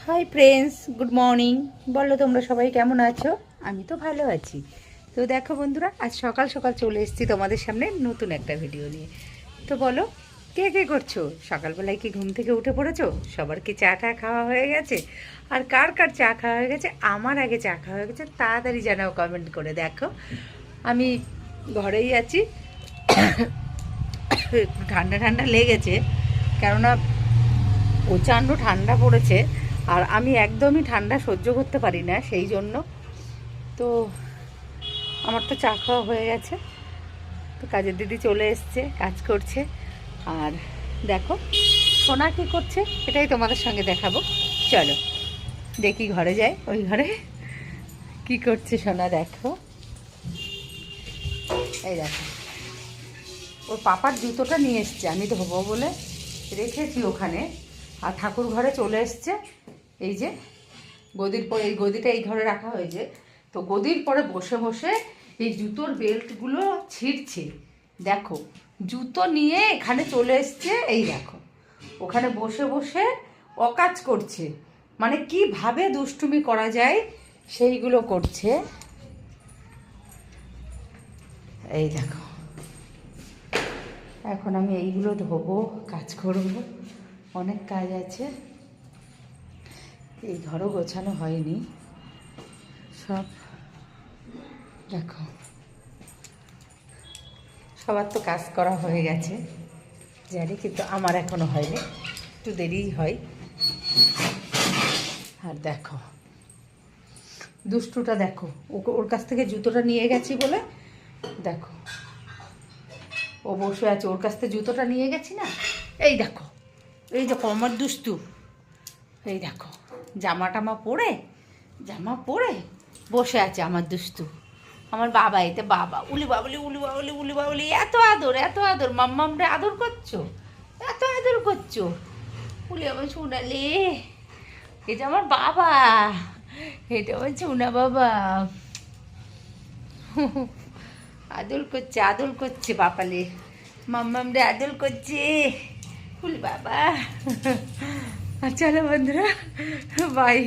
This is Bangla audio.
Hi friends, good morning. বলো তোমরা সবাই কেমন আছো? আমি তো ভালো আছি। তো দেখো বন্ধুরা, আজ সকাল সকাল চলে এসেছি তোমাদের সামনে নতুন একটা ভিডিও নিয়ে। তো বলো, কে কে করছো? সকালবেলায় কি ঘুম থেকে উঠে পড়েছো? সবার কি চা টা খাওয়া হয়ে গেছে? আর কার কার চা খাওয়া হয়ে গেছে? আমার আগে চা খাওয়া হয়ে গেছে তাড়াতাড়ি জানাও, কমেন্ট করে। দেখো, আমি ঘরেই আছি। একটু ঠান্ডা ঠান্ডা লেগেছে, কেননা প্রচণ্ড ঠান্ডা পড়েছে। আর আমি একদমই ঠান্ডা সহ্য করতে পারি না, সেই জন্য তো আমার তো চা খাওয়া হয়ে গেছে। তো কাজের দিদি চলে এসছে, কাজ করছে। আর দেখো সোনা কী করছে, এটাই তোমাদের সঙ্গে দেখাবো। চলো দেখি, ঘরে যাই। ওই ঘরে কি করছে সোনা, দেখো। এই দেখো, ওর পাপার জুতোটা নিয়ে এসছে, আমি ধোবো বলে রেখেছি ওখানে। আর ঠাকুর ঘরে চলে এসছে। এই যে গদির পরে, এই গদিটা এই ঘরে রাখা হয়েছে। তো গদির পরে বসে বসে এই জুতোর বেল্টগুলো ছিঁড়ছে। দেখো, জুতো নিয়ে এখানে চলে এসছে। এই দেখো, ওখানে বসে বসে অকাজ করছে। মানে কিভাবে দুষ্টুমি করা যায় সেইগুলো করছে। এই দেখো, এখন আমি এইগুলো ধোবো, কাজ করবো, অনেক কাজ আছে। এই ঘরও গোছানো হয়নি সব। দেখো, সবার তো কাজ করা হয়ে গেছে জানি, কিন্তু আমার এখনো হয়নি, একটু দেরিই হয়। আর দেখো দুষ্টুটা, দেখো ওর কাছ থেকে জুতোটা নিয়ে গেছি বলে, দেখো ও বসে আছে। ওর কাছ থেকে জুতোটা নিয়ে গেছি না, এই দেখো, এই দেখো আমার দুষ্টু। এই দেখো, জামা পরে বসে আছে আমার দুষ্টু। আমার বাবা, এতে বাবা, উলি বাবলি উলি বাবলি উলি বাবলি, এত আদর এত আদর। মাম্মামরে আদর করছো, এত আদর করছো। উলি আমার শোনালে, এটা আমার বাবা, এটা আমার সোনা বাবা। আদর করছে বাপালে, মাম্মামরে আদর করছে। উলি বাবা। চলো বন্ধুরা, বাই।